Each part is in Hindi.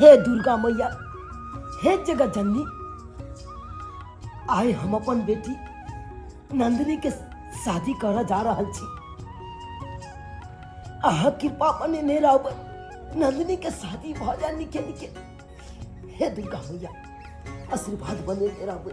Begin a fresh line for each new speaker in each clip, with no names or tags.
हे दुर्गा मैया, हे जगत जननी, आए हम अपन बेटी नंदिनी के शादी कर जा रहा छी। आहा कृपा मने ने राव नंदिनी के शादी भ जा निके निके। हे दुर्गा मैया आशीर्वाद बने ने राव।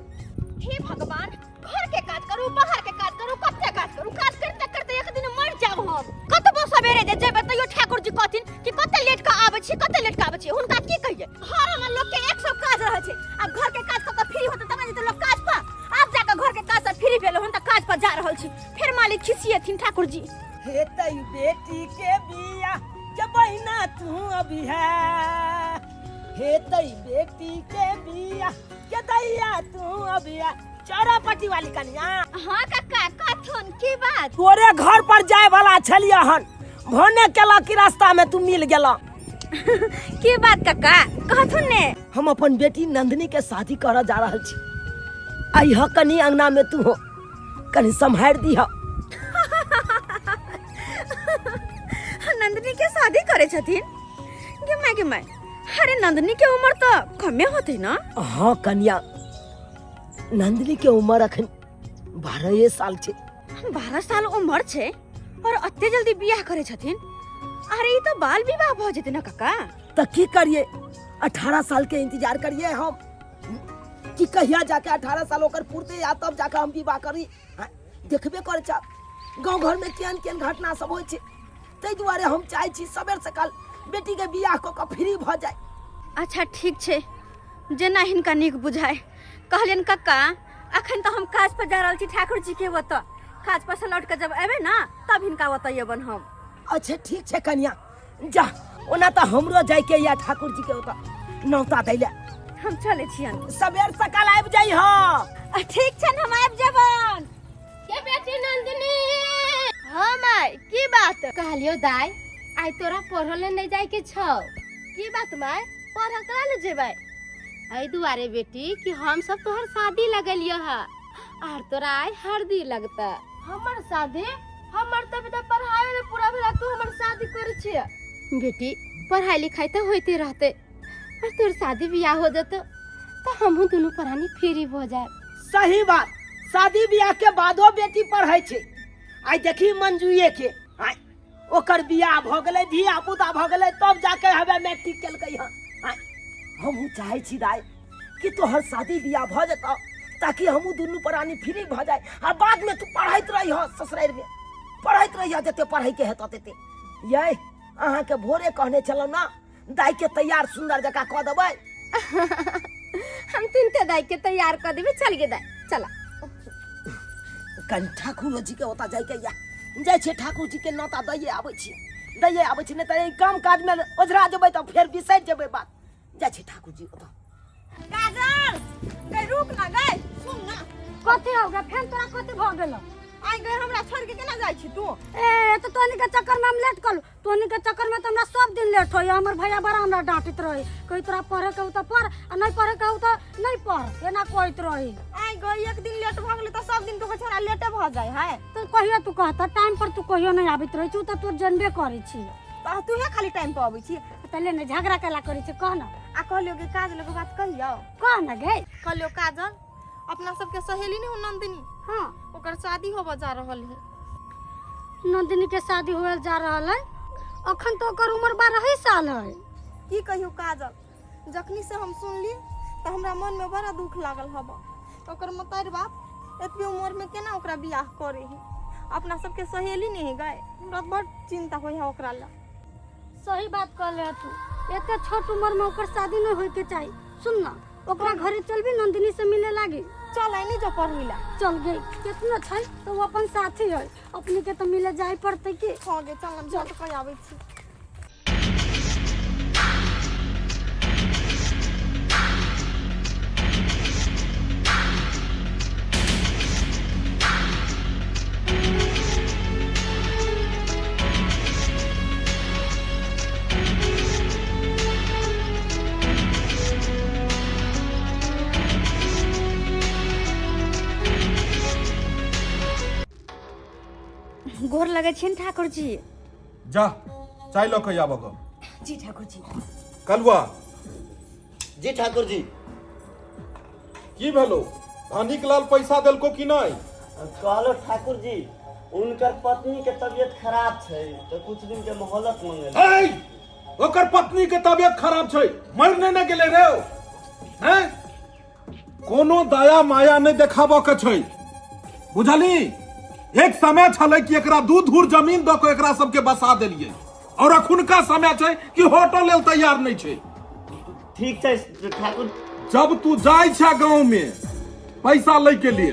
हे भगवान, घर के काज करू, बाहर के काज करू, कते काज करू, काज करते करते एक दिन मर जाब हम। कतबो सवेरे जे जेबे तइयो ठाकुर जी कहथिन कि कते लेट के आबै छी, कते लेट के आबै छी। हुनका की कहिए, घर में लोग के 100 काज रहे छै। आ घर के काज क के फ्री होते तब जे लोग काज पर आप जाके घर के काज से फ्री भेलो, हम त काज पर जा रहल छी। फिर मालिक खिसियेथिन ठाकुर जी।
हे तई बेटी के बिया के बहिना तू अभी है। हे तई बेटी के बिया के दैया तू अभी है। चौरापट्टी वाली कन्या।
हां काका, कथुन की बात?
तोरे घर पर जाए वाला छलिया हन, भने केला की रास्ता में तू मिल गेला।
की बात काका, कथुन ने?
हम अपन बेटी नंदिनी के शादी कर जा रहल छी। आई ह कनी अंगना में तू हो, कनी संभार दी ह।
नंदिनी के शादी करे छथिन के मैं अरे नंदिनी के उम्र तो कमे होते ना?
हाँ कन्या, नंदिनी के उम्र अखन 12 साल छे।
12 साल उम्र छे और अत्ते जल्दी बियाह करे छथिन। अरे ये तो बाल विवाह भ जेते ना काका।
त की करिए, 18 साल के इंतजार करिए हम कि कहिया जाके 18 साल होकर पूर्ते या तब जाके हम विवाह करी। देखबे करे छ गांव घर में केन केन घटना सब होय छे। तै दुआरे हम चाहे छी सबेर सकाल बेटी के बियाह क के फ्री भ जाए।
अच्छा ठीक छे, जेना हिनका नीक बुझाए। कहलियन काका, अखन तो हम काज पर जा रहल छी ठाकुर जी के ओत। काज पर से लौट के जब एबे ना तब हिनका ओत येबन हम।
अच्छा ठीक छे कन्या, जा ओना त हमरो जाय के या ठाकुर जी के ओत नौता दैले।
हम चले छियन,
सबेर सकाल आबि जाई ह।
ठीक छन, हम आबि जेबन। के बेटी नंदिनी। हां माय, की बात?
कहलियो दाई, आई तोरा पढ़ले नहीं जाए के छौ।
की बात माय? पढ़ा करा ले जेबै?
आई दुआरे बेटी कि हम सब तोहर शादी लगलियो ह और तोरा आई हल्दी लगता।
हमर शादी? हमर तब त पढ़ाई में पूरा भेला, तू हमर शादी करे छिए।
बेटी पढ़ाई लिखाई तो होते रहते और तोर शादी बियाह हो जतो तो हमहू दोनों पढ़ानी फ्री हो जाए।
सही बात, शादी बियाह के बादो बेटी पढ़ै छे। आई देखी मंजूए के आई ओकर बियाह भ गेलै, धिया पुता भ गेलै, तब जाके हवे मैट्रिक केलकै ह। आई हमहू चाहे छी दाई कि तोहर शादी बियाह भ जतो ताकि हमहू दुनू प्राणी फ्री भ जाए। आ बाद में तू पढ़ैत रही ह ससुराल में, पढ़ैत रही ह जते पढ़ै के हेत तते। ये अहाँ के भोरे कहने छलौ ना दाई के तैयार सुंदर जका क देबै।
हम तिनते दाई के तैयार कर देबे। चल गे दाई, चला।
कन ठाकुर जी के ओता जाय के या जाय छे, ठाकुर जी के नौता दैये आबै छी, दैये आबै छी। नहीं त काम काज में ओझरा जेबै त फेर बिसरि जेबै बात। जाय छे ठाकुर जी ओता।
काजल, गई रुक ना गई, सुन ना।
कथि हो गया? फेन तोरा कथि भ गेलो?
आई गई हमरा छोड़ के केना जाय छी तू?
ए तो तोनी के चक्कर में हम लेट कलू। तोनी के चक्कर में तो हमरा सब दिन लेट होई। हमर भैया बड़ा हमरा डांटित रही, कही तोरा पढ़े के हो त पढ़ आ नहीं पढ़े के हो त नहीं पढ़, एना कहत रही।
आई गई एक दिन लेट भ गेले त सब दिन तो छोरा लेटे भ जाय है।
तो कहियो तू कहता टाइम पर तू कहियो नहीं आबित रही, तू त तोर जनबे करै छी।
त तू हे खाली टाइम पर आबै छी।
पहले ने झगड़ा केला करै छी, कह ना।
आ कहलियो के काजल के बात कहियो।
कह ना गे।
कहलियो काजल, अपना सबके सहेली नहीं हो नंदिनी,
हां
ओकर शादी होबा जा रहल है।
नंदिनी के शादी होल जा रहल है। अखन तो ओकर उम्र 12 साल है।
की कहियो काजल, जखनी से हम सुनली त हमरा मन में बड़ा दुख लागल हबा। ओकर मतार बाप एतबे उम्र में केना ओकरा बियाह करे है। अपना सबके सहेली नहीं है गए, हमरा बड़ चिंता होय है ओकरा ला।
सही बात कहले तू, एते छोट उम्र में ओकर शादी नहीं होय के चाहिए। सुन ना, ओकरा घरे चलबी, नंदिनी से मिले लागी।
चल आई नहीं जो पढ़िला।
चल गई, कितना छै तो वो अपन साथी है, अपनी के तो मिले जाए पड़ते की।
हां गे चल, हम झट कह आबै छी। गोर लगे छिन ठाकुर जी।
जा चाय लो के आबो गो।
जी ठाकुर जी।
कलुआ जी ठाकुर जी।
की भेलो? धानिक लाल पैसा देलको कि नहीं?
कहलो ठाकुर जी उनकर पत्नी के तबियत खराब है तो कुछ दिन के मोहलत मांगे।
ओकर पत्नी के तबियत खराब छै, मरने न गेले रे हैं? कोनो दया माया नहीं देखाबो के छै, बुझली? एक समय छले कि एकरा दू धूर जमीन द के एकरा सबके बसा देलिए और अखुनका समय छै कि होटल लेल तैयार नहीं छै।
ठीक है ठाकुर।
जब तू जाय छ गांव में पैसा ले के लिए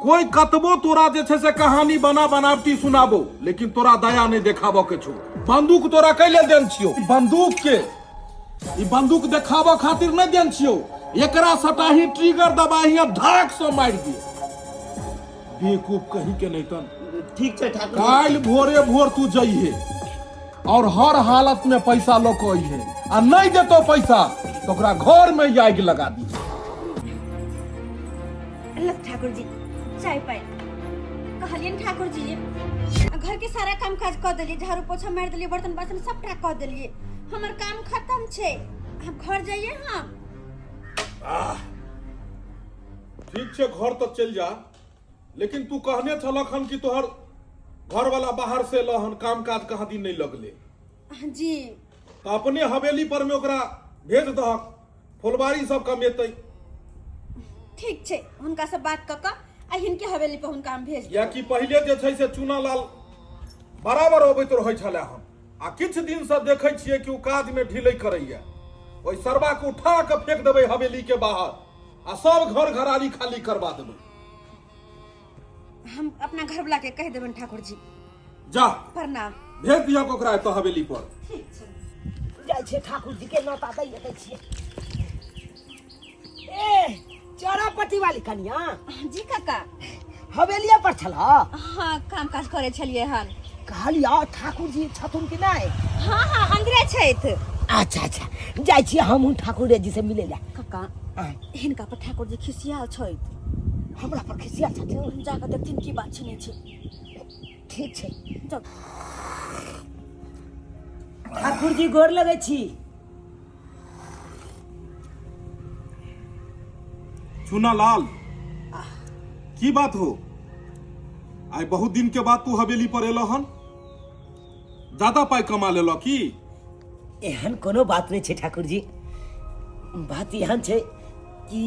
कोई कतबो तोरा जे छै से कहानी बनावटी सुनाबो लेकिन तोरा दया नहीं देखाबो के छो। बंदूक तोरा कैले देन छियो? बंदूक के ई बंदूक देखाबो खातिर नहीं देन छियो। एकरा सटाही ट्रिगर दबाही धड़क से मार दिए। बेवकूफ कहीं के नहीं तन।
ठीक है ठाकुर।
काल भोरे भोर तू जइहे और हर हालत में पैसा लोको है आ नहीं देतो पैसा तो ओकरा घर में आग लगा दी।
लग ठाकुर जी चाय पाए कहलियन ठाकुर जी घर के सारा काम काज कर देलिए, झाड़ू पोछा मार देलिए, बर्तन बासन सबटा कर देलिए, हमर काम खत्म छे। हम घर जाइए। हम
ठीक छे घर तो चल जा, लेकिन तू कहने छलखन कि तोहर घर वाला बाहर से लहन काम काज कहाँ दिन नहीं लगले
जी।
तो अपने हवेली पर में ओकरा भेज दहक, फुलबारी सब कमेतै।
ठीक छे हुनका से बात क क आ हिनके हवेली पर हुनका हम भेज
या कि पहले जे छै से चूना लाल बराबर अबैत रहै छले हम आ किछ दिन से देखै छियै कि ओ काज में ढिलै करैया। ओइ सरबा के उठा के फेंक देबै हवेली के बाहर आ सब घर घराली खाली करवा देबै।
हम अपना घर वाला के कह देबन ठाकुर जी।
जा
प्रणाम।
भेज दिया ओकरा तो हवेली पर।
ठीक छे
जाय छे ठाकुर जी के नौता दै देते छियै। ए चौरापट्टी वाली कन्या
जी काका।
हवेलिया पर छला?
हाँ काम काज करे छलिए हन।
कहलिया ठाकुर जी छथुन कि नहीं?
हाँ हाँ अंदरे छथि।
अच्छा अच्छा जाय छियै हम ठाकुर जी से मिले ला।
काका हिनका पर ठाकुर जी खिसिया छथि।
हमरा पर खिसिया छथि?
जाकर देखथिन की बात सुनै छै।
ठीक छै
जाउ।
ठाकुर जी गोर लगै छी।
चूना लाल की बात हो? आई बहुत दिन के बाद तू हवेली पर एलो हन, ज्यादा पाई कमा लेलो की?
एहन कोनो बात नहीं छे ठाकुर जी। बात एहन छे कि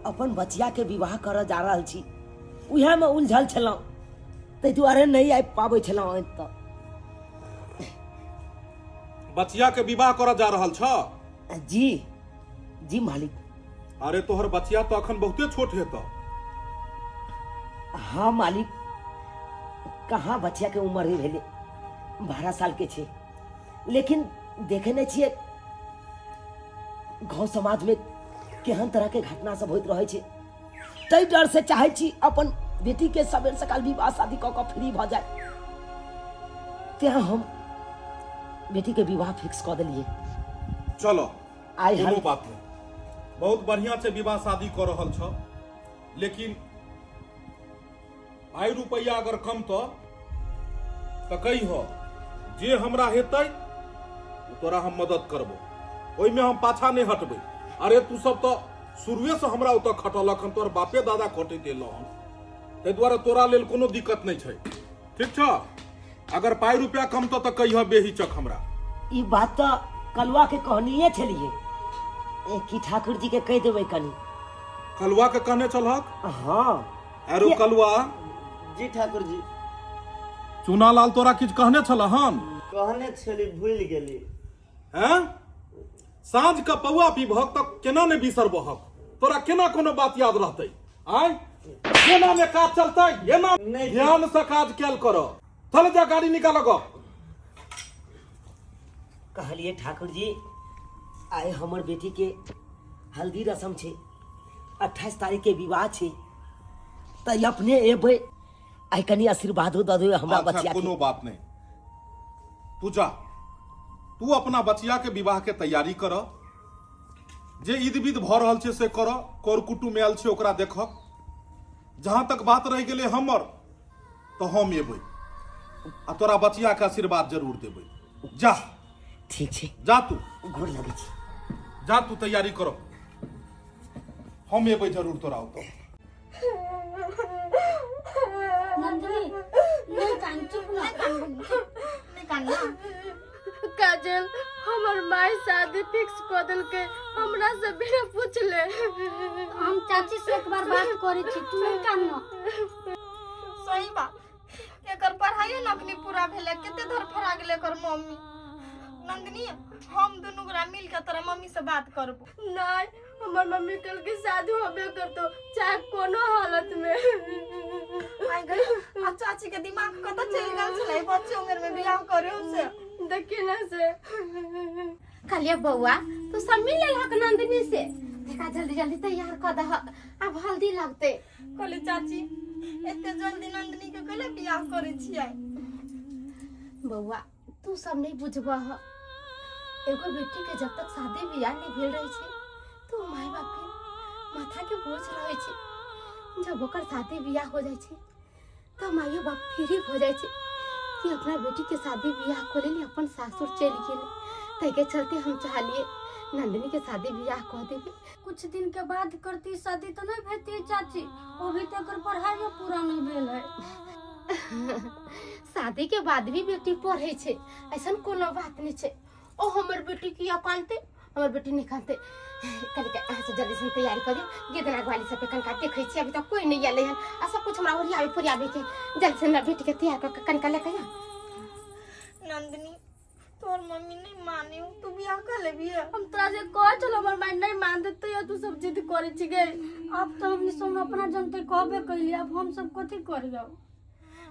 अपन बचिया के विवाह कर जा रहल छी, उहे में उलझल छलौं, तै दुआरे नहीं आबि पाबै छलौं। तो
बचिया के विवाह कर जा रहल छ?
जी जी मालिक।
अरे तोहर बचिया तो अखन बहुते छोट है तो।
हाँ मालिक, कहाँ बचिया के उम्र ही भेले, 12 साल के छे। लेकिन देखे नहीं छिए गांव समाज में केहन तरह के घटना सब होइत रहे छे, तै डर से चाहे छी अपन बेटी के सबेर सकाल विवाह शादी क के फ्री भ जाए। तें हम बेटी के विवाह फिक्स कर दिलिए।
चलो
आई
कोनो
हम
बात नहीं, बहुत बढ़िया से विवाह शादी कर रहल छ, लेकिन आई रुपया अगर कम तो कही हो जे हमरा हेतै तोरा हम मदद करबो, ओइ में हम पाछा नहीं हटबै। अरे तू सब तो शुरुए से हमरा उत खटलक हन, तोर बापे दादा खटैत एलो हन, तै दुआरे तोरा लेल कोनो दिक्कत नहीं छै। ठीक छ? अगर पाई रुपया कम तो कहियो बेहिचक हमरा।
ई बात तो कलवा के कहनिए छलिए कि ठाकुर जी के कह देबै कनी।
कलवा के कहने चलहक?
हाँ।
अरे कलवा।
जी ठाकुर जी।
चूना लाल तोरा किछ कहने छलहन?
कहने छली भूल गेली।
हैं? साँझ का पौआ पीबहक तो केना ने बिसर बहक? तोरा केना कोनो बात याद रहतै? आय केना में काज चलतै? एना
नहीं।
ध्यान से काज कैल करो। चल जा गाड़ी निकाल गो।
कहलिए ठाकुर जी आए हमर बेटी के हल्दी रस्म छे, 28 तारीख के विवाह छे, त अपने एबै आई कनी आशीर्वादो द दो हमरा
अच्छा,
बचिया
कोनो
के।
बात नहीं, तू जा, तू अपना बचिया के विवाह के तैयारी कर, जे ईद विद भ रहल छे से कर, कर कुटुम आयल छे ओकरा देख। जहां तक बात रह गेले हमर तो हम एबै आ तोरा बचिया के आशीर्वाद जरूर देबै। जा
ठीक छे,
जा तू
गोर लगे छी।
जा तू तैयारी करो, हम एबै जरूर तोरा तो।
नंदिनी नहीं कान, चुप ना
काजल, हमर माई शादी फिक्स कर दिल के हमरा से बिना पूछले।
हम चाची से एक बार बात करी छी, तू नहीं कान ना।
सही बा, एकर पढ़ाई नखनी पूरा भेले, केते धर फरा गेले एकर मम्मी। नंदिनी, हम दोनों गोरा मिल के तोरा मम्मी से बात करबो।
नहीं, हमर मम्मी कल के शादी होबे करतो, चाहे कोनो हालत में।
आई गई, आ चाची के दिमाग कत चल गेल छले, बच्चे उम्र में बियाह करे से।
देखी ना से कालिया बउआ, तू सब मिल ले हक नंदिनी से। देखा जल्दी जल्दी तैयार कर दह, अब हल्दी लगते।
कहले चाची, एते जल्दी नंदिनी के कले बियाह करे छियै?
बउआ, तू सब नहीं बुझबह। एगो बेटी के जब तक शादी बियाह नहीं भेल रही छे, तो माय बाप के माथा के बोझ रहे छे। जब ओकर शादी बियाह हो जाए छे, तो मायो बाप फ्री हो जाए छे कि अपना बेटी के शादी बियाह करे लिए अपन सासुर चल गेले। तै के चलते हम चाहलिए नंदिनी के शादी बियाह कह देबे।
कुछ दिन के बाद करती शादी तो नहीं भेती चाची, अभी तक पढ़ाई पूरा नहीं भेल है।
शादी के बाद भी बेटी पढ़े छे, ऐसन कोनो बात नहीं छे। ओ हमर बेटी की कानते, हमर बेटी नहीं कानते। कल के अहाँ से जल्दी से तैयारी कर दियो। गेदना ग्वाली सब पे कनका देखे छी, अभी तक कोई नहीं आले हन। आ सब कुछ हमरा ओरियावे पुरियावे के, जल्दी से ना बेटी के तैयार कर कनका लेके आ।
नंदिनी, तोर मम्मी नहीं माने, तू बियाह कर लेबी?
हम तोरा से कह चलो, हमर मां नहीं मान देते या तू सब जिद करे छी गे।
अब तो हमने सब अपना जनते कहबे कैली, अब हम सब कथी करियो?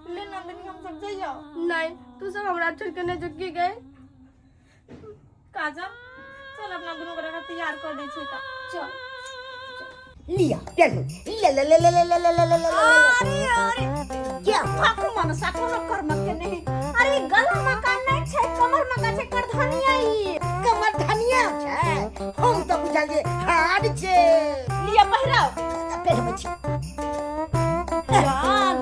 ले नंदिनी, हम सब जइयो।
नहीं, तू सब हमरा छोड़ के नहीं जगी गए।
काजल, चल अपना दोनों गोरा के तैयार कर दे छी। चल
लिया चल, ले ले ले ले ले ले ले ले ले ले।
अरे अरे, क्या फाकू मनसा कोनो कर्म के नहीं। अरे गला में कान नहीं छै, कमर में का छै करधनिया। ई
कमर धनिया छै, हम तो बुझल जे हाड छै।
लिया पहिराओ,
पहनबै छी।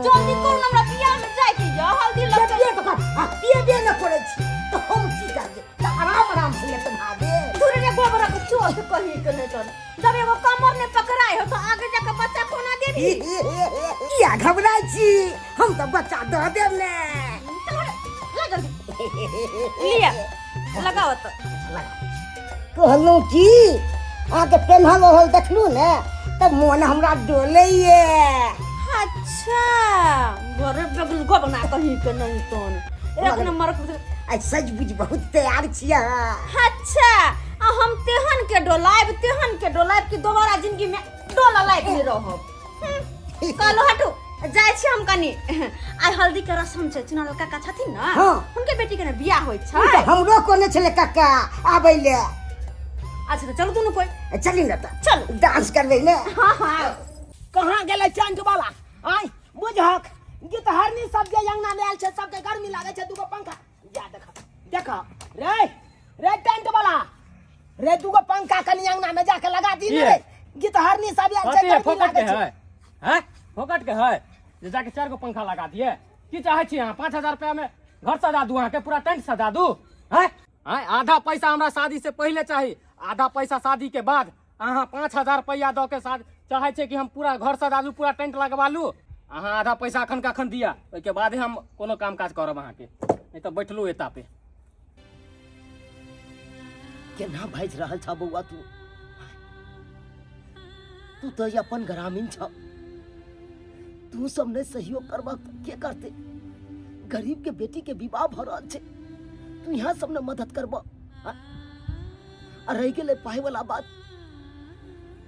जल्दी कर, हमरा बियाह में जाय के या हल्दी लग
पिए तो आ पिए न पड़े छी, तो हम की करबे? तो आराम आराम से ले तुम्हारे
दूर रे गोबरा के चोट कही के नहीं चल। जब एगो कमर ने पकड़ाई हो तो आगे जाके बच्चा कोना देबी?
किया घबराई छी, हम तो बच्चा दे देब ने।
ले जल्दी लिया, लगाओ तो।
कहलू की आके पेन्हल होल देखलू ने, तब मन हमरा डोले ये।
अच्छा, घरे बगल को बना कही के नहीं तोन एक नंबर के।
आज सच बुझ बहुत तैयार छिया।
अच्छा, आ हम तेहन के डोलाइब कि दोबारा जिंदगी में डोला लायक नहीं रहब। कहलो हटू, जाय छी हम कनी। आइ हल्दी के रस्म छै, चिन्हल काका छथिन ना,
हाँ।
उनके बेटी के ना बियाह होय
तो
छै।
हमरो कोने छले काका आबै ले।
अच्छा तो चलो दोनों कोई
चली ना, तो
चल
डांस करबे ने।
हाँ हाँ।
कहाँ गेलै चंद वाला? आइ बुझहक, गीत हरनी सब जे अंगना में आयल छै, सबके गर्मी लागे छै। दूगो पंखा जा देख रे रे टेंट वाला रे, दूगो पंखा कनी अंगना में जाके लगा दी रे। गीत हरनी सब आयल छै, गर्मी लागे छै।
हैं फोकट के है जे जाके 4 गो पंखा लगा दिए। की चाहे छी अहाँ? 5000 रुपया में घर सजा दू, अहाँ के पूरा टेंट सजा दू? हैं आधा पैसा हमरा शादी से पहले चाहिए, आधा पैसा शादी के बाद। अहाँ 5000 रुपया दो के साथ चाहे छे कि हम पूरा घर सजा दू, पूरा टेंट लगवा लू। अहाँ आधा पैसा अखन का अखन दिया, ओइ के बाद हम कोनो काम काज करब अहाँ के, नहीं तो बैठलू एता पे।
केना भाज रहल छ बउआ तू? तू तो अपन ग्रामीण छ, तू सब ने सहयोग करबा के करते? गरीब के बेटी के विवाह भ रहल छै, तू यहाँ सब ने मदद करबा। रह गेले पाई वाला बात,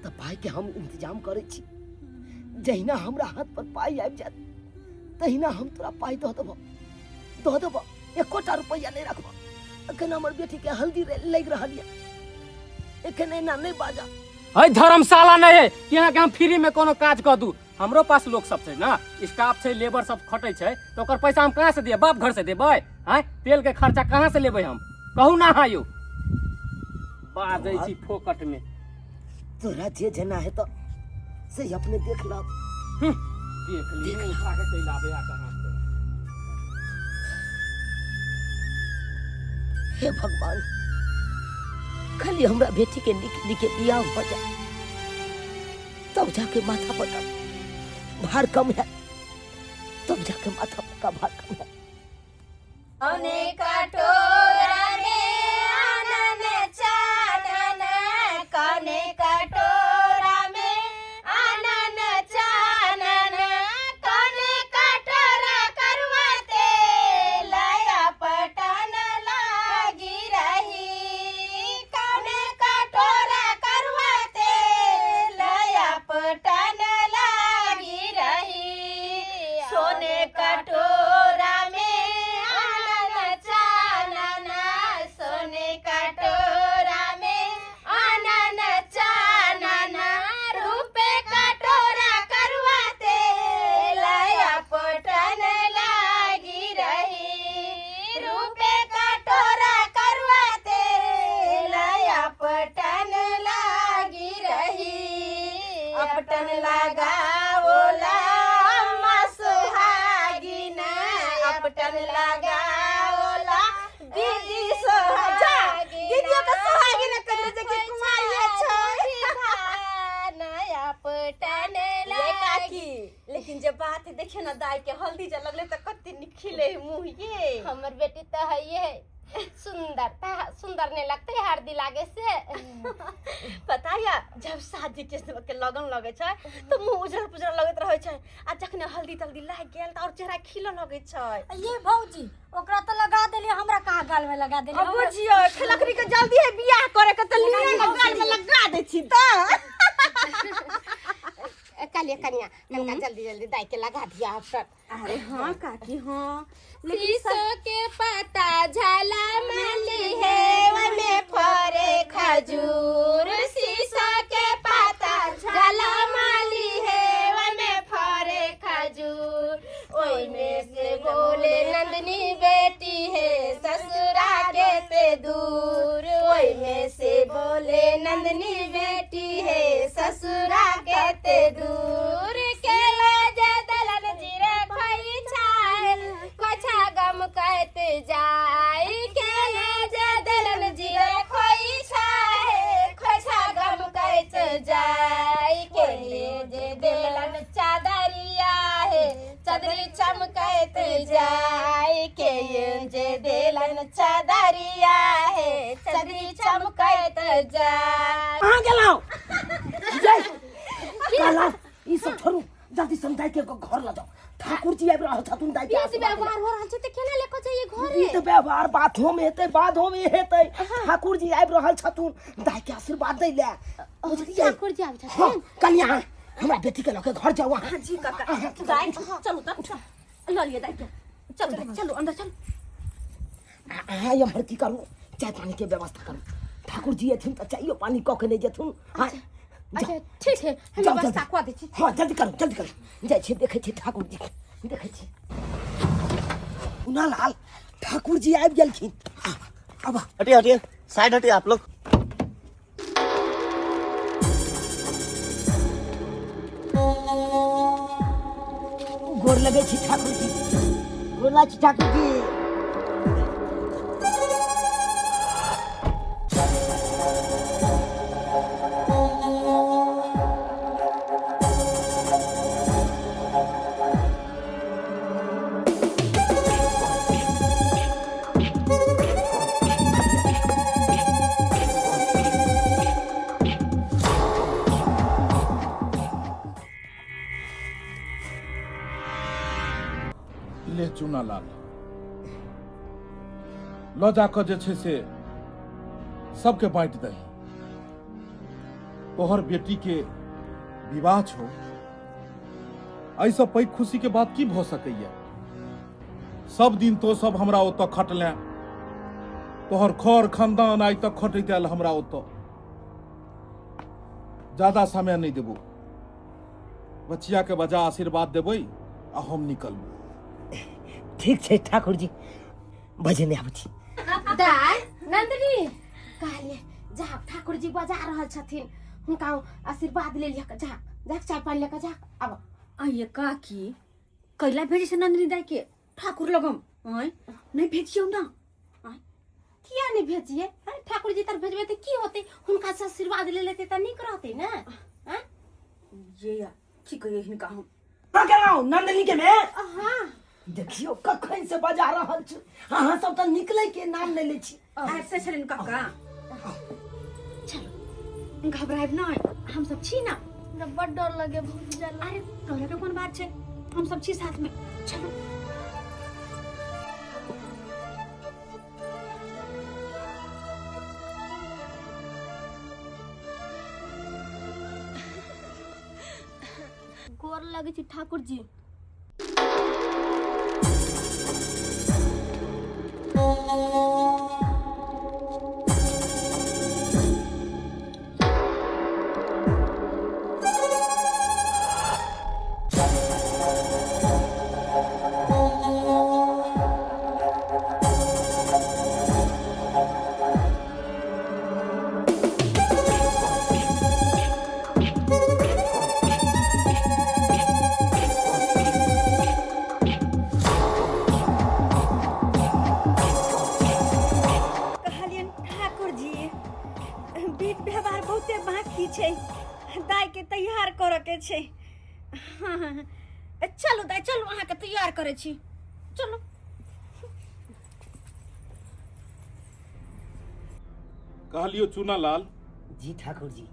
तो पाई के हम इंतजाम करे छी। जहिना हमरा हाथ पर पाई आबि जात, तहिना हम तोरा पाई दो देबो। 1 रुपया नहीं रखबा। अखन हमर बेटी के हल्दी लग रहल ये, एखन एना नहीं बाजा।
है धर्मशाला नहीं है कि यहाँ के हम फ्री में कोनो काज कर दू। हमरो पास लोग सब छै ना, स्टाफ छै, लेबर सब खटे छै, तो ओकर पैसा हम कहाँ से दिए? बाप घर से देबै? हैं तेल के खर्चा कहाँ से लेबै हम? कहू ना हाँ यो बाजै छी फोकट में।
तोरा जे जना है तो से अपने देख ला।
देख ली उठा के चल आबे आ कहाँ से।
हे भगवान, खाली हमरा बेटी के निक निके बियाह हो जाए तब जाके माथा पर भार कम है, तब जाके माथा का भार कम है।
अनेक कटोरा में आनन चानन, कने कटोरा में आनन चानन, कने कटोरा करवा तेल पटन लागी रही, कने कटोरा करवा तेल पटन लागी रही, सोने कटोरा में आनन चानन, सोने कटोरा में आनन चानन, रूपे कटोरा करवा तेल पटन लागी रही, रूपे कटोरा करवा तेल पटन लागी रही, अपटन लगाओला अम्मा सुहागिन, अपटन लगाओला दीदी सुहागिन, दीदियों का सुहागिन कर दे के कुमारिया छोड़ नया पटन लागी। लेकिन जब बात देखियो ना दाई के हल्दी जा लगले त कत्ते निखिले मुंह ये। हमर बेटी त है ये सुंदर नहीं लगते हरदी लागे से। पता या जब शादी के लगन लगे छै तो मुंह उजर पुजर लगत रहे छै, आ जखने हल्दी तल्दी लाग गेल त और चेहरा खिल लगे छै।
ये भौजी ओकरा तो लगा देली, हमरा कहाँ गाल में लगा देली।
अब बुझियो खलकरी के जल्दी है बियाह करे के त लिए गाल में लगा दे छी त। कालिया कनिया ननका जल्दी जल्दी दाई के लगा दिया अफसर। अरे हां काकी हां, शीशो के पत्ता झाला माली है वने फरे खजूर, शीशो के पत्ता झाला माली है वने फरे खजूर, ओई में से बोले नंदनी बेटी है ससुरा के ते दूर, ओई में से बोले नंदनी बेटी है ससुरा के ते दूर, केला जदलन जीरे खोई छाए कोछा गम कहते जाए, केला जदलन जीरे खोई छाए कोछा गम कहते जाए, केले जे देलन चादरिया है चादरी चमकते जाए, के जे देलन चादरिया है चादरी चमकते जाए।
कहाँ गेलौ जय काला ई सब छोड़ू, जल्दी समझाई के घर ला जाओ। ठाकुर जी आबि रहल छथुन दाई के
ऐसे व्यवहार हो रहल छै त केना लेको जाइए घर
ई त व्यवहार बाथो में हेतै बाधो में हेतै। ठाकुर जी आबि रहल छथुन दाई के आशीर्वाद दै ले, बुझलियै?
ठाकुर जी आबि छथुन।
हां कनिया हमरा बेटी के लके घर जाओ।
हां जी काका दाई चलू त ल लिए दाई के चलो चलो अंदर चलो।
हां ये भर्ती करू, चाय पानी के व्यवस्था करू। ठाकुर जी एथिन त चाइयो पानी क के नै जेथुन। हां
अच्छा ठीक है हम व्यवस्था कऽ दै छी।
हां जल्दी करू जाइ छी देखै छी ठाकुर जी के देखै छी। कुनालाल ठाकुर जी आबि गेलखिन। अब
हटिए हटिए साइड हटिए आप लोग।
गोर लगै छी ठाकुर जी, गोर लागै छी ठाकुर जी।
ले चुना लाल लो जाकर जे छै से सबके बांटि दही। तोहर बेटी के विवाह छो, ऐसा पैघ खुशी के बात की भ सकैया? सब दिन तो सब हमरा ओतऽ खटले, तोहर खर खानदान आइ तक खटैत आयल हमरा ओतऽ। ज्यादा समय नहीं देबो, बचिया के बजा आशीर्वाद देबै आ हम निकलबो।
ठीक छै ठाकुर जी, बजने आबै छी।
दाई नंदनी कहले जा ठाकुर जी बजा रहल छथिन, हुनका आशीर्वाद ले लिया जा जा चाय पानी लेकर जा। अब
आइए काकी कैला भेजी से नंदिनी दाई के ठाकुर लगम आय नहीं भेजियो ना।
किया नहीं भेजिए? ठाकुर
ठाकुर जी तर भेजबे त की होते, हुनका से आशीर्वाद ले लेते त नीक रहते ना। हां
ये या की कहिए हिनका हम
का कराओ नंदनी के में
हां
देखियो कखन से बजा रहल छी, अहाँ सब त निकलै के नाम नै लै छी।
ऐसे छलिन काका।
चलो घबराइब नहीं, हम सब छी ना।
हमरा बड़ डर लगे भूल जाला।
अरे डरे के कोन बात छै, हम सब छी साथ में। चलो
गोर लगे छी ठाकुर जी।
कहलियन ठाकुर जी बीट व्यवहार बहुते बाकी छै, दाई के तैयार करे के छै। चलो दाई चलो अहाँ के तैयार करे छी, चलो।
कहलियो चूनालाल,
जी ठाकुर जी।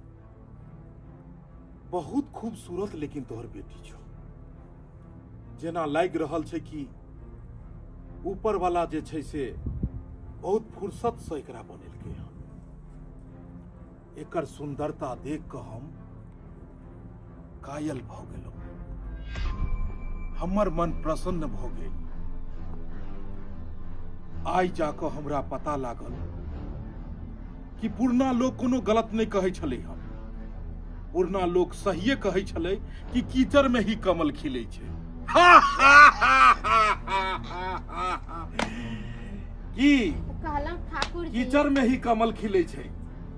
बहुत खूबसूरत लेकिन तोहर बेटी छौ। जेना लाग रहल छै कि ऊपर वाला जे छै से बहुत फुर्सत से एकरा बनेलकै हन। एकर सुंदरता देख कऽ हम कायल भऽ गेलहुँ, हमर मन प्रसन्न भऽ गेल। आइ जाकऽ हमरा पता लागल कि पुरना लोग कोनो गलत नहीं कहै छलै हन। पुरना लोग सहिए कहै छलै कि कीचड़ में ही कमल खिलै छै। की
कहलम ठाकुर जी
कीचड़ में ही कमल खिलै छै।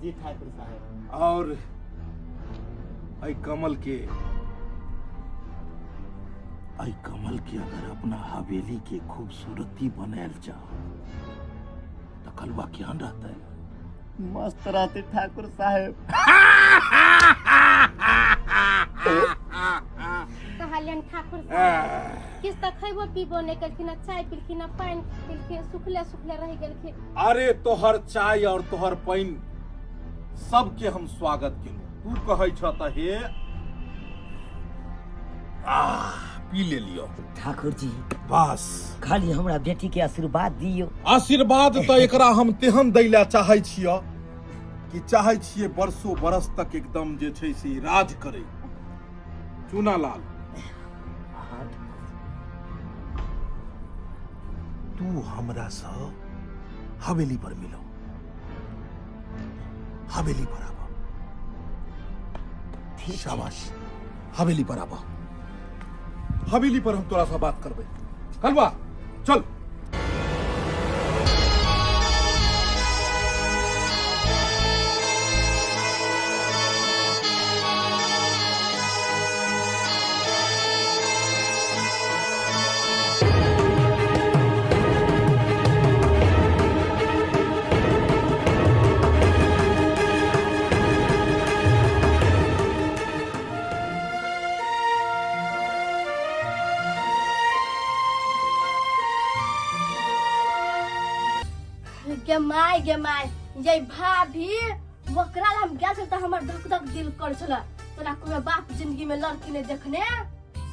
जी ठाकुर साहब।
और आई कमल के अगर अपना हवेली के खूबसूरती बनायल जाओ तो कलवा केहन रहते?
मस्त रहते ठाकुर साहब।
कहलियन ठाकुर साहब किस त खैबो पीबो नहीं करखिन, चाय पीलखिन, पानी पीलखिन, सुखले सुखले रह गेलखिन।
अरे तोहर चाय और तोहर पानी सबके हम स्वागत केलू। तू कहै छ त हे पी ले लियो।
ठाकुर जी
बस
खाली हमरा बेटी के आशीर्वाद दियो।
आशीर्वाद तो एकरा हम तेहन दैला चाहै छियै कि चाहै छियै बरसों बरस तक एकदम जे छै से राज करे। चूनालाल, तू हमरा सँ हवेली पर मिलो, हवेली पर आबा। शाबाश, हवेली पर आबा। हवेली पर हम तोरा सा बात करबे। कलवा चल।
गे माय ये भाभी वकरा हम गेल छल त हमर धक धक दिल कर छला। तोरा कोई बाप जिंदगी में लड़की ने देखने।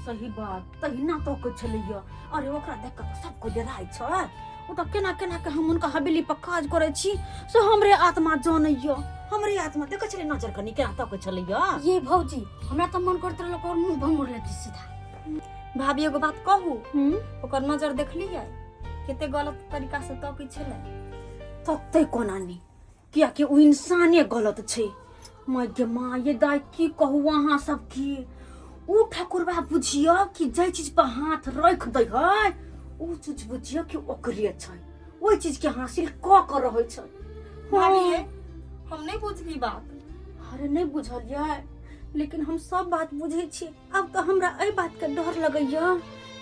सही बात तहिना तो के छलैया। अरे ओकरा देख के सब को डराय छ। ओ त केना केना के हम उनका हवेली पर काज करे छी से हमरे आत्मा जानैया। हमरे आत्मा देख छले नजर कनी केना तो के छलैया।
ये भौजी हमरा त मन करत रहल और मुंह भर मोड़ लेती सीधा।
भाभी एगो बात कहू, ओकर नजर देखलियै कते गलत तरीका से तो के छले। तते कोना नहीं किया कि वो इंसाने गलत छे। मैं गे माँ ये दाई की कहू वहाँ सब की उ ठाकुरबा बुझियो कि जे चीज पर हाथ रख दे है उ चीज बुझियो कि ओकरे छै, ओई चीज के हासिल क कर रहे छै। भाभी हम नहीं बुझली बात। अरे नहीं बुझलियै लेकिन हम सब बात बुझे छी। अब तो हमरा ए बात के डर लगैया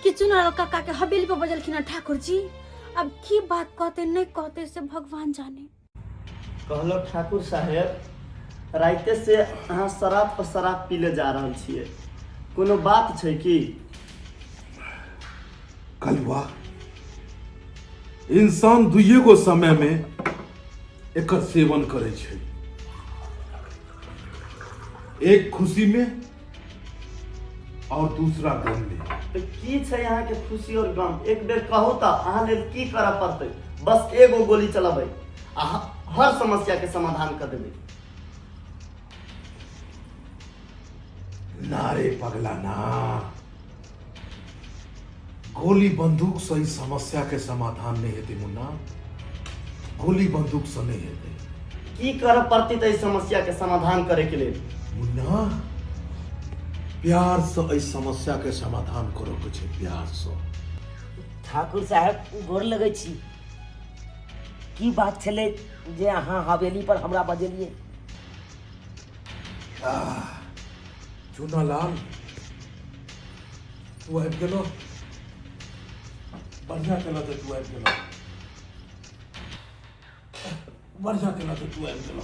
कि चुनार काका के हवेली पर बजलखिन ठाकुर जी। अब की बात कहते नहीं कहते से भगवान जाने।
कहलो ठाकुर साहेब राइते से अहाँ शराब पर शराब पीले जा रहल छियै, कोनो बात छै की?
कलवा इंसान दुइये गो समय में एकर सेवन करे छै, एक खुशी में और दूसरा गम में।
तो की छै यहाँ के खुशी और गम? एक बेर कहू तो अहाँ लेल की करऽ पड़तै? बस एगो गोली चलाबै आ हर समस्या के समाधान कर देबै।
ना रे पगला ना, गोली बंदूक से इस समस्या के समाधान नहीं हेतै मुन्ना, गोली बंदूक से नहीं हेतै।
की करऽ पड़तै तऽ इस समस्या के समाधान करे के लेल?
मुन्ना प्यार से इस समस्या के समाधान करो के छै, प्यार से।
ठाकुर साहब गोर लगै छी। की बात छलै जे अहाँ हवेली पर हमरा बजेलिए?
चूनालाल तू आबि गेलो, बढ़िया केला तू आबि गेलो, बढ़िया केला तू आबि गेलो।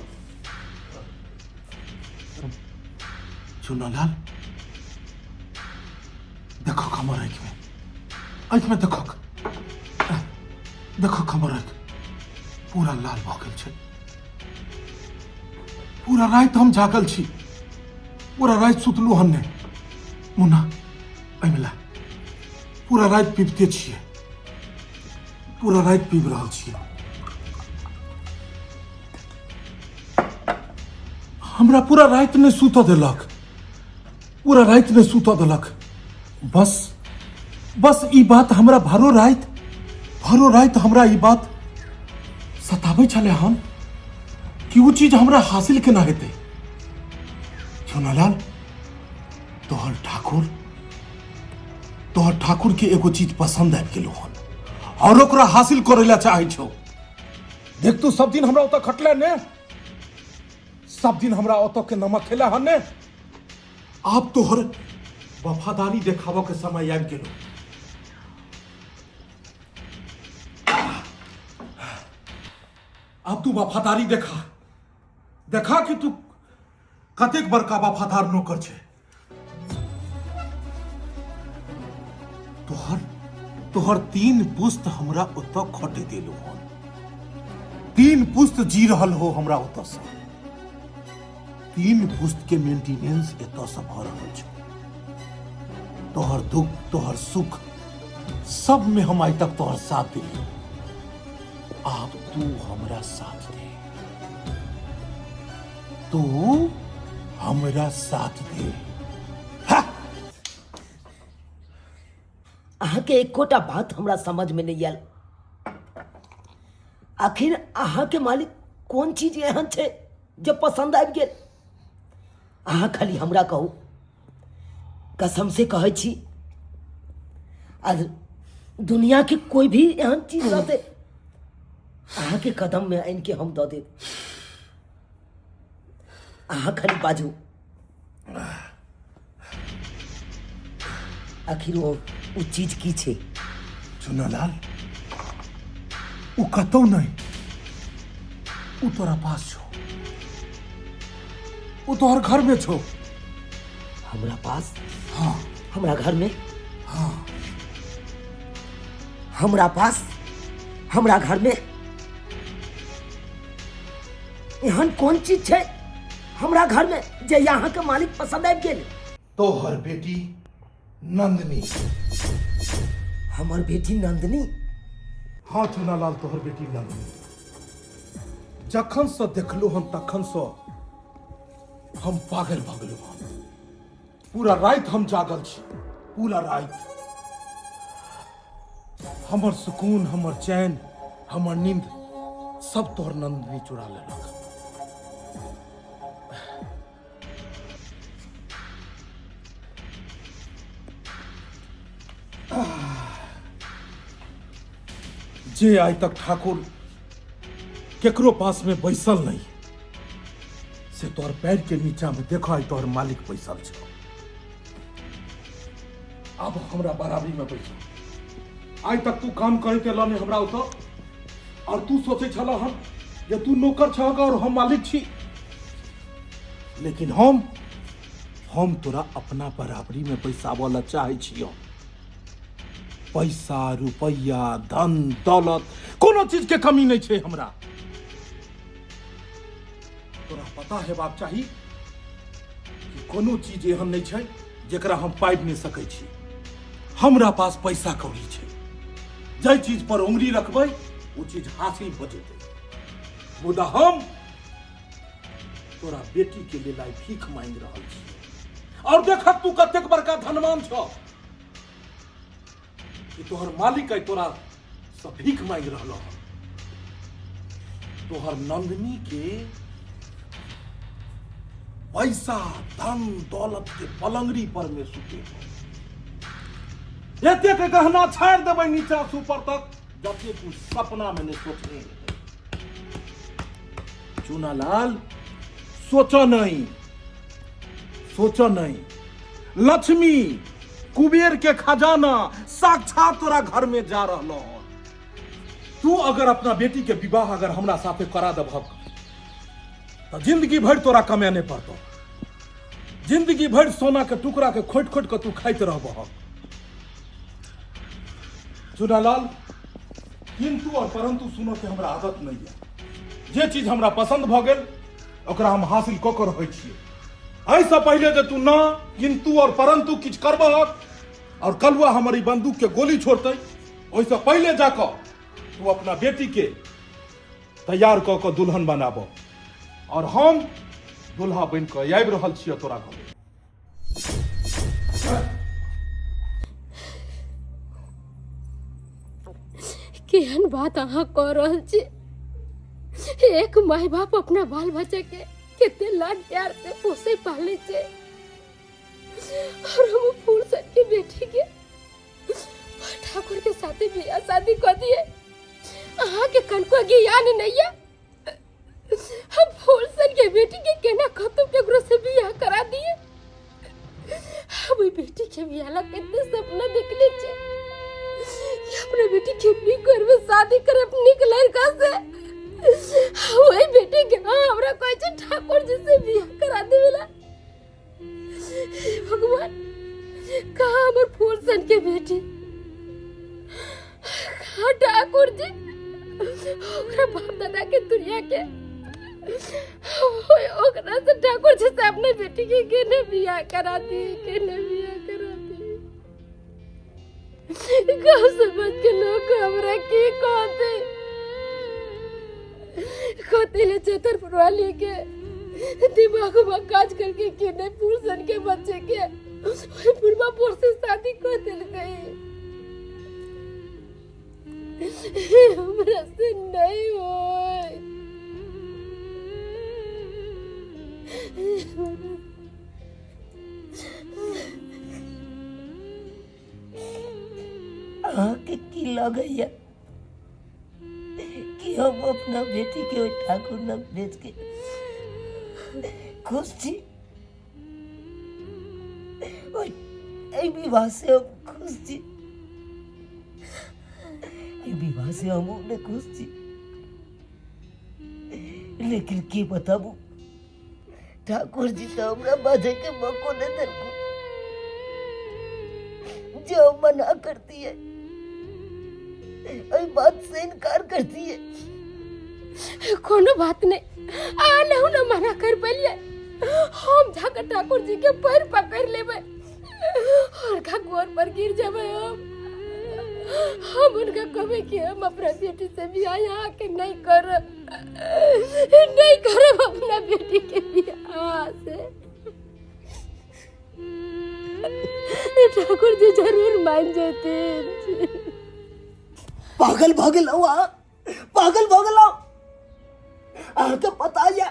चूनालाल देखो हमर आँखि में देखो, देखो हमर आँखि पूरा लाल भऽ गेल छै। पूरा रात हम जागल छी, पूरा रात सुतलू हन नहीं। मुन्ना एहिमे ला, पूरा रात पीबते छियै, पूरा रात पीब रहल छियै। हमरा पूरा रात नहीं सुतऽ देलक, पूरा रात नहीं सुतऽ देलक। बस ई बात हमरा भरो रात हमरा ई बात सताबै छलै हन कि वो चीज हमरा हासिल केना हेतै। चूनालाल तोहर ठाकुर के एगो चीज पसंद आबि गेलो हन और ओकरा हासिल करे ला चाहै छौ। देख तू सब दिन हमरा ओतऽ खटले ने, सब दिन हमरा ओतऽ के नमक खेला हन ने, आब तोहर वफादारी देखाबो के समय आबि गेलो। अब तू वफादारी देखा कि तू कतेक बड़का वफादार नौकर छे। तोहर 3 पुस्त हमरा ओतऽ खटे देलो हन, 3 पुस्त जी रहल हो हमरा ओतऽ से, 3 पुस्त के मेंटेनेंस एतऽ से भऽ रहल छै। तोहर दुख तोहर सुख सब में हम आइ तक तोहर साथ दिली, अब तू हमरा साथ दे, तू हमरा साथ दे।
अहाँ के एकोटा बात हमरा समझ में नहीं आयल। आखिर अहाँ के मालिक कोन चीज एहन छै जो पसंद आबि गेल? अहाँ खाली हमरा कहू, कसम से कहै छी, आज दुनिया के कोई भी एहन चीज रहते अहाँ के कदम में आनि के हम दऽ देब। अहाँ खाली बाजू, आखिर वो चीज की छै?
चूनालाल वो कतौ नहीं, वो तोरा पास छो, वो तोहर घर में छो।
हमरा पास?
हाँ
हमरा घर में?
हाँ
हमरा पास हमरा घर में एहन कौन चीज छै हमरा घर में जे यहाँ के मालिक पसंद आबि गेल?
तोहर बेटी नंदनी।
हमर बेटी नंदनी?
हाँ चूनालाल तोहर बेटी नंदनी। जखन से देखलो हन तखन से हम पागल भऽ गेलहुँ हन। पूरा रात हम जागल छी, पूरा रात। हमर सुकून, हमर चैन, हमर नींद सब तोहर नंदनी चुरा लेलक। जे आइ तक ठाकुर केकरो पास में बैसल नहीं, से तोहर पैर के नीचा में देखो आई तोहर मालिक बैसल छो। अब हमरा बराबरी में बैठो। आज तक तू काम करे के लाने हमरा उतो, और तू सोचे छला हम जे तू नौकर छहक और हम मालिक छी, लेकिन हम तोरा अपना बराबरी में पैसा वाला चाहे छियो। पैसा रुपया धन दौलत कोनो चीज के कमी नहीं छे हमरा। तोरा पता हेबाक चाही कि कोनो चीज एहन नहीं छे जेकरा हम पाबि नहीं सकै छी। हमरा पास पैसा कौड़ी छे, जे चीज पर उंगली रखबै वो चीज हासिल भ जेतै। मुदा हम तोरा बेटी के लेल आई भीख मांग रहल छी, और देखक तू कतेक बड़का धनवान छ कि तोहर मालिक आई तोरा से भीख मांग रहल ह। तोहर नंदनी के पैसा धन दौलत के पलंगड़ी पर में सुते एते के गहना छाड़ देबै नीचा से ऊपर तक, जबकि तू सपना में नहीं सोचने चूनालाल। सोचो नहीं, लक्ष्मी कुबेर के खजाना साक्षात तोरा घर में जा रहलो हो। तू अगर अपना बेटी के विवाह अगर हमरा साथे करा देबहक तो जिंदगी भर तोरा कमाने पड़तो, जिंदगी भर सोना के टुकड़ा के खोट खोट के तू खाइत रहबहक। चूनालाल, किंतु और परंतु सुनो के हमरा आदत नहीं है। जे चीज हमरा पसंद भ गेल ओकरा हम हासिल क के रहै छियै। ऐसा पहले जे तू ना किंतु और परंतु किछ करबहक और कलुआ हमारी बंदूक के गोली छोड़ते, ओइसे पहले जाकर तू अपना बेटी के तैयार क के दुल्हन बनाबो, और हम दुल्हा बन के आबि रहल छियै तोरा घर।
केहन बात अहाँ कह रहल छी। एक माय बाप अपना बाल बच्चा के कितने लाड प्यार से पोसे पाले छे, और हम फूल सन के बेटी के ठाकुर के साथे बियाह शादी कर दिए। अहाँ के कनको ज्ञान नहीं है। हम फूल सन के बेटी के केना खतम के गुरु से बियाह करा दिए। हम बेटी के बियाह ला कितने सपना देखले छे कि अपने बेटी के भी घर में शादी करे अपनी लड़का से। वही बेटी के हमरा कोई जे ठाकुर जी से बियाह करा देवेला। भगवान, कहाँ हमर फूल सन के बेटी, कहाँ ठाकुर जी ओकरा बाप दादा के दुनिया के ओकरा से ठाकुर जी से अपने बेटी के केने बियाह करा दी, केने बियाह करा दी। गाँव समझ के लोग हमरा की कहते, खोतेले चतर पुरवाली के दिमाग में काज करके केने पुरुषन के बच्चे के पूर्वा पुर से शादी कर दिल गई। हमरा से नहीं होय।
आके की लगैया कि हम अपना बेटी के ठाकुर न बेच के खुश छी। विवाह से हम खुश छी, विवाह से हम उन्हें खुश छी। लेकिन की बताबू, ठाकुर जी तो हमरा बाधे के मौको न देलको। जो मना करती है बात से इनकार करती है।
कोनो बात नहीं, आ नहीं ना मना कर पलिए। हम जाकर ठाकुर जी के पैर पकड़ लेबे और का गोर पर गिर जाबे। हम उनका कहे कि हम अपना बेटी से बियाह यहाँ के नहीं कर अपना बेटी के बियाह से। ठाकुर जी जरूर मान जाते।
पागल भगल आके पता है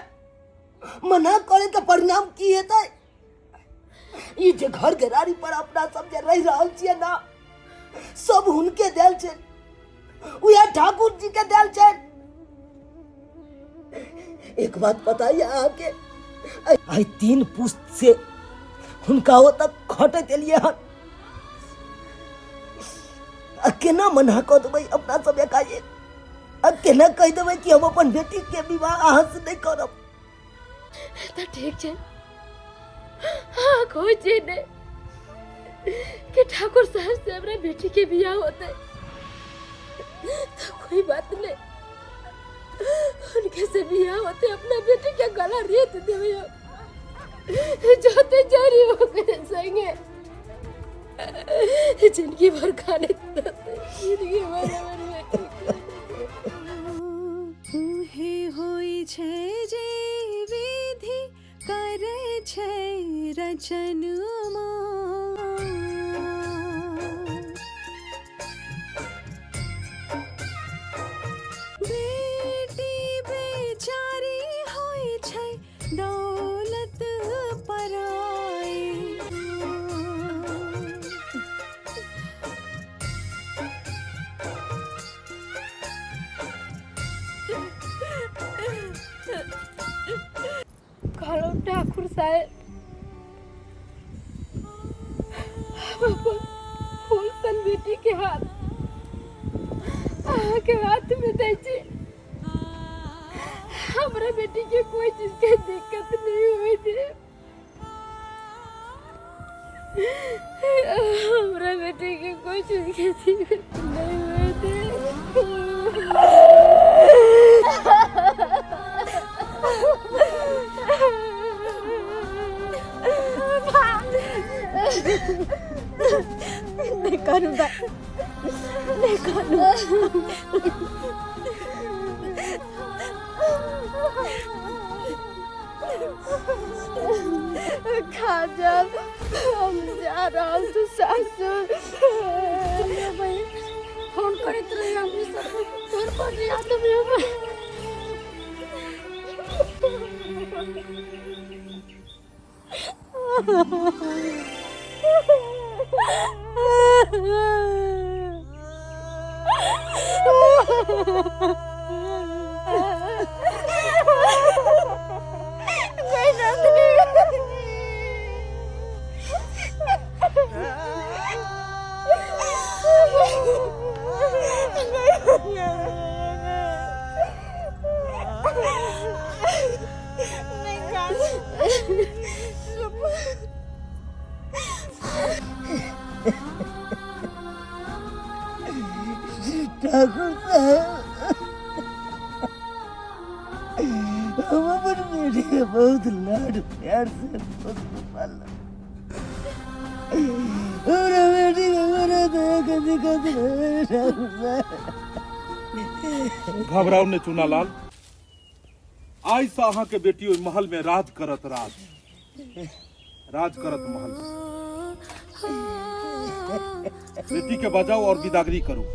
मना करे के परिणाम की हेतै। ई जे घर घेरारी पर अपना सब जे रह रहल छियै ना, सब हुनके देल छै, उहे ठाकुर जी के देल छै। एक बात पता है आके, आई 3 पुस्त से हुनका ओ तक खटैत एलियै हन। केना मना कऽ देबै अपना सब एकाएक। अब केना कह देबै कि हम अपन बेटी के विवाह अहाँ से नहीं करब?
तो ठीक है हाँ खोजे ने कि ठाकुर साहब से हमारे बेटी के बियाह होते तो कोई बात नहीं, उनके से बियाह होते अपना बेटी के गला रेत देवे जोते जारी हो गए संगे जिंदगी भर खाने जिंदगी भर
तुहे होई छै जे विधि करे छै रचनमा बेटी बेचारी होई छै दौलत पराई
कहलो ठाकुर साहब फूल सन बेटी के हाथ के हाथ में दे छी, हमरा बेटी के कोई चीज के दिक्कत नहीं हुई थी, हमरा बेटी के कोई चीज के दिक्कत नहीं हुई थी।
नहीं करूँगा, नहीं करूँगा।
खाजल हम जा रहा तो सासुर भाई फोन करत रही हमने सब फोन कर दिया तो
ठाकुर साहब हम अपन बेटी के बहुत लाड प्यार से पाला और बेटी को मेरा दया के दिक्कत नहीं ठाकुर साहब।
घबराओ ने चुनालाल, आज से अहाँ के बेटी ओहि महल में राज करत महल में। बेटी के बजाओ और विदागरी करो।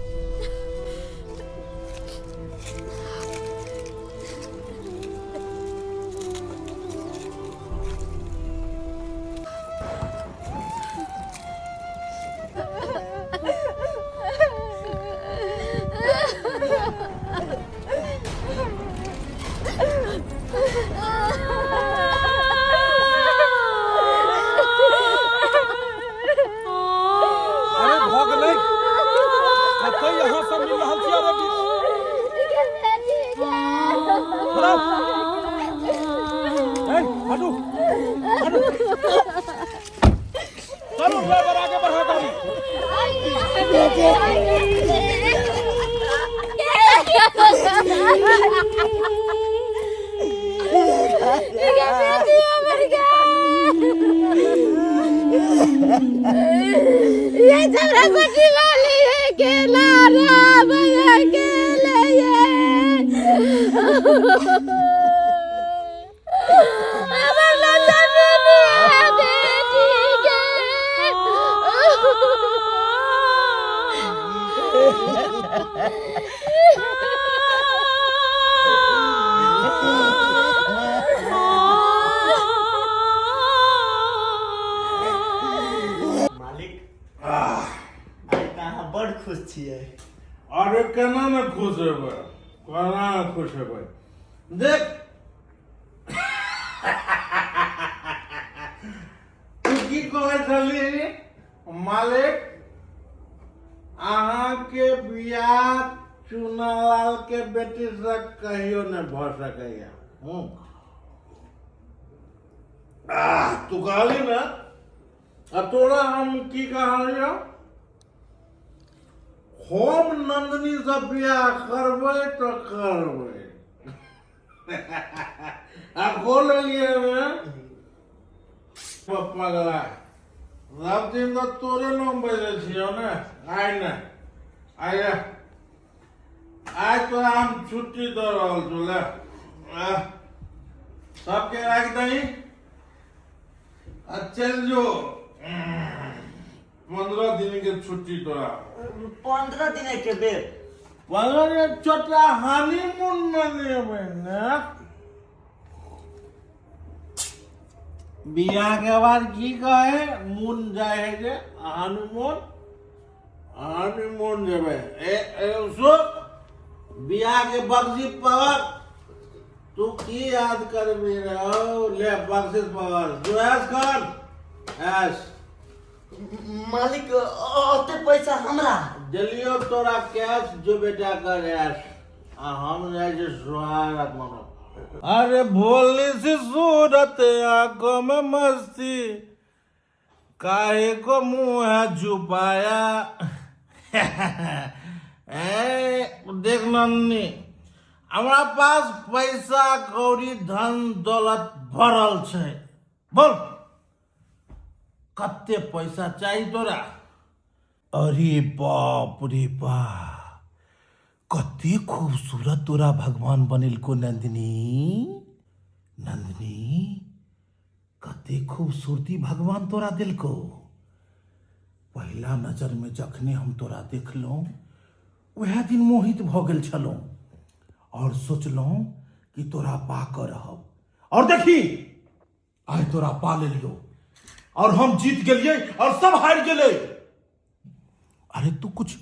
ये जरा बची वाली है केला राम है केले ये अमर लजनी है बेटी के
बड़ खुश छियै।
अरे केना न खुश हेबै, केना न खुश हेबै। देख तू की कहै छली मालिक, अहाँ के बियाह चुनालाल
के बेटी से कहियो न भ सकैया। तू कहली ना आ तोरा हम की कहलियो हम नंदनी से बियाह करबै तो करबै। आ खोल लिए में पगला सब दिन तो तोरे नाम बैठे छियो ने। आइ ने आइ आज तो हम छुट्टी दे रहल छौ ले सबके राख दही आ चल जो 15 दिन के छुट्टी तोरा
15 दिन के बेर
15 दिन छोटा हनीमून मनेबै ने। बियाह के बाद की कहे मून जाए है जे हनीमून हनीमून जेबै सो बियाह के बक्सी पकड़। तू की याद करबी रे ले बक्सी पकड़ जो ऐस कर ऐस।
मालिक ओते पैसा हमरा
दिलियो तोरा कैश जो बेटा कर ऐस आ हम जाए जे स्वागत मनो। अरे भोली सी सूरत आंखों में मस्ती काहे को मुंह है छुपाया। देख नन्नी हमारा पास पैसा कौड़ी धन दौलत भरल छै। बोल कते पैसा चाहिए तोरा। अरे बाप रे बाप कते खूबसूरत तोरा भगवान बनेलको नंदिनी। नंदिनी कते खूबसूरती भगवान तोरा दिलको। पहला नजर में जखने हम तोरा देखलहुँ वह दिन मोहित भ गेल छलहुँ और सोचलहुँ कि तोरा पा कर रहब और देखी आइ तोरा पा लेलियो और हम जीत गेलिए और सब हार गेले। अरे तू कुछ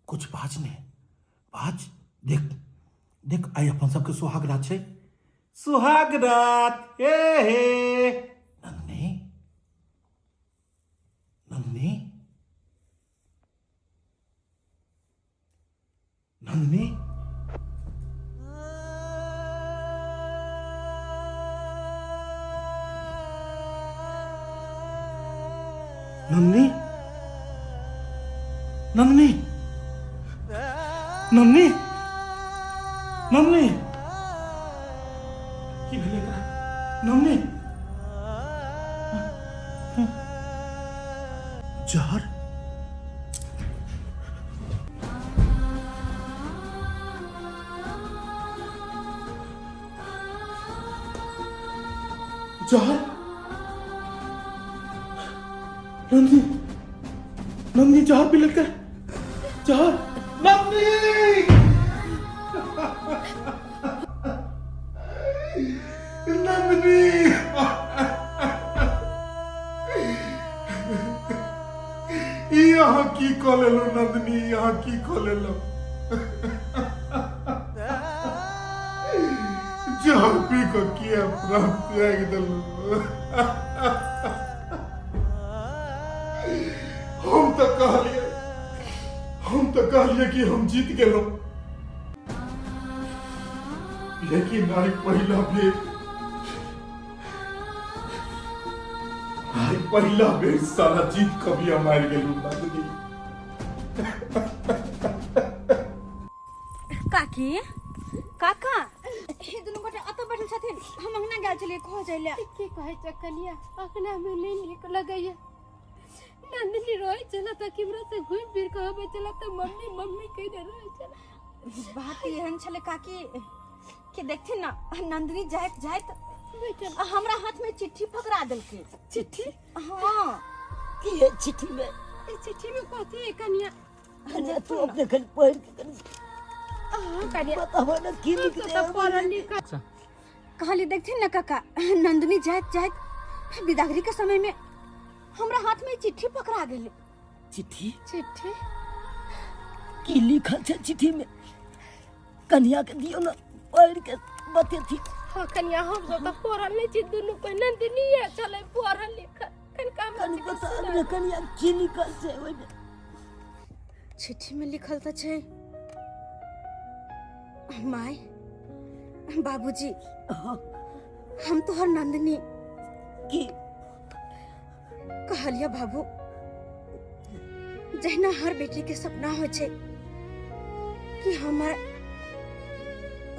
कुछ बाज ने बाज। देख देख आइ अपन सबके सुहाग रात छै। सुहाग रात हे नंदनी नंदनी नंदनी नंदनी नंदनी नंदनी नंदनी की भेलै एकरा नंदनी जहर जहर नंदनी नंदनी जहर पी लेकर जहर नंदनी नंदनी यहाँ की कऽ लेलो नंदनी यहाँ की कऽ लेलो। जहर पी कऽ किया प्राण त्याग देलो। हम तो कहलिए कि हम जीत गेलो लेकिन आई पहिला बेर सारा जीत कभी हम हार गेलू नंदनी।
काकी काका हे दुनू गोटे अतऽ बैठल छथिन हम अंगना गेल छलियै खो जाइले।
की कहै छ कनिया अंगना में नहीं नीक लगैया। नंदनी रोई चला त किमरा से घुम फिर कहबे चला त मम्मी मम्मी कहिने रोई चला।
बात एहन छले काकी कि देखथिन ना नंदनी जाइत जाइत हमरा हाथ में चिट्ठी पकड़ा देलकै।
चिट्ठी
हाँ
की है चिट्ठी में
चिट्ठी में कथी है कनिया।
अरे तू अपने कल पढ़ के कनी
कनिया
बताओ ना की लिखते
पढ़ल लिखल
कहली देखथिन ना काका नंदनी जाइत जाइत विदागरी के समय में हमरा हाथ में चिट्ठी पकड़ा गेलै।
चिट्ठी
चिट्ठी
की लिखल छै चिट्ठी में कन्या के दियो ना पढ़ के बतेथी।
हाँ कनिया हम सब तो पढ़ल नहीं छी दुनू पे नंदनी है चले पढ़ल लिखल कन काम
कनी बता ना कन्या की लिखल छै ओइ में।
चिट्ठी में लिखल त छै
माय बाबूजी हम तोहर नंदिनी
की
कहलिया बाबू जहिना हर बेटी के सपना हो छे कि हमार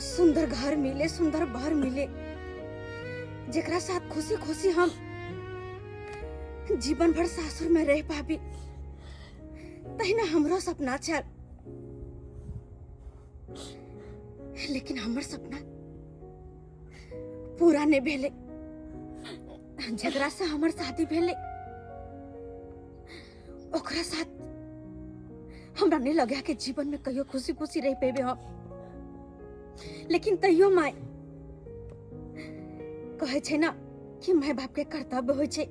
सुंदर घर मिले, सुंदर बर मिले, जेकरा साथ खुशी खुशी हम जीवन भर सासुर में रह पाबी, तहिना हमरो सपना छल। लेकिन हमर सपना पूरा नहीं भेले। जेकरा से हमर शादी भेले ओकरा साथ हमरा नहीं लगा कि जीवन में कहियो खुशी खुशी रह पेबे हम। लेकिन तैयो माय कहे छे ना कि माय बाप के कर्तव्य होय छे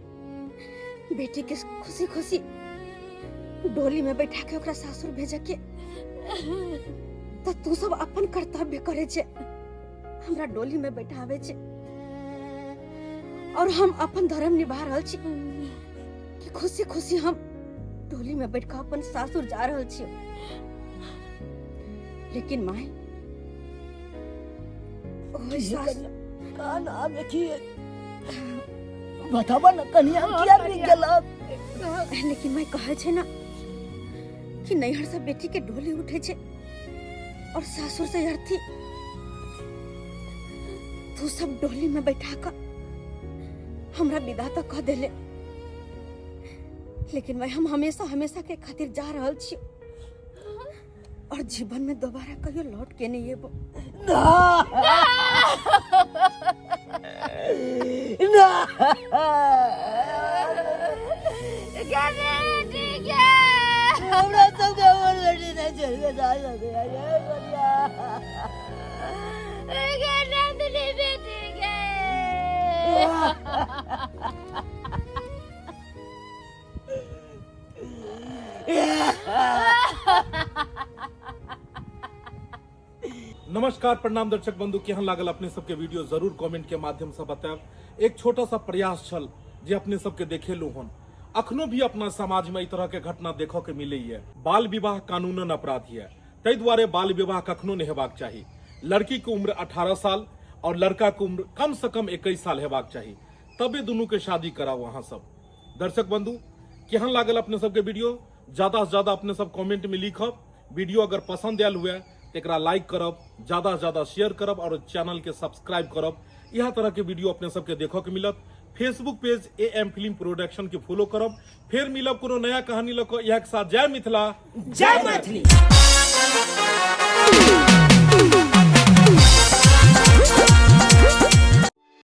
बेटी के खुशी खुशी डोली में बैठा के ओकरा सासुर भेजे के। तो तू सब अपन कर्तव्य करे छे, हमरा डोली में बैठावे छे और हम अपन धर्म निभा रहल छी कि खुशी खुशी हम डोली में बैठ के अपन सासुर जा रहल छी। लेकिन माय ओए सास
का नाम देखिए बतावा न कन्या किया भी गलत।
लेकिन मैं कहे छे ना कि नैहर से बेटी के डोली उठे छे और सासुर से अर्थी तू सब डोली में बैठा कर हमरा विदा तो कह देले। लेकिन मैं हम हमेशा हमेशा के खातिर जा रहल छी और जीवन में दोबारा कहियो लौट के नहीं एबो।
हमरा तो खबर बेटी नहीं चल के जा सके ये बढ़िया
नंदिनी बेटी के
नमस्कार प्रणाम दर्शक बंधु, केहन लागल अपने सबके वीडियो जरूर कमेंट के माध्यम से बताएब। एक छोटा सा प्रयास छल जे अपने सबके देखेलू हन। अखनो भी अपना समाज में ई तरह के घटना देखो के मिले है। बाल विवाह कानूनन अपराध है, तै द्वारे बाल विवाह कखनो नहीं हेबाक चाही। लड़की के उम्र 18 साल और लड़का के उम्र कम से कम 21 साल हेबाक चाही, तबे दोनों के शादी कराओ अहाँ सब। दर्शक बंधु केहन लागल अपने सबके वीडियो, ज्यादा से ज्यादा अपने सब कमेंट में लिखब। वीडियो अगर पसंद आयल हुए तो एकरा लाइक करब, ज्यादा से ज्यादा शेयर करब और चैनल के सब्सक्राइब करब। यह तरह के वीडियो अपने सबके देखो के मिलत। Facebook page AM film production के फॉलो करब। फिर मिलब कोनो नया कहानी लको। यह के साथ जय मिथिला,
जय मैथिली।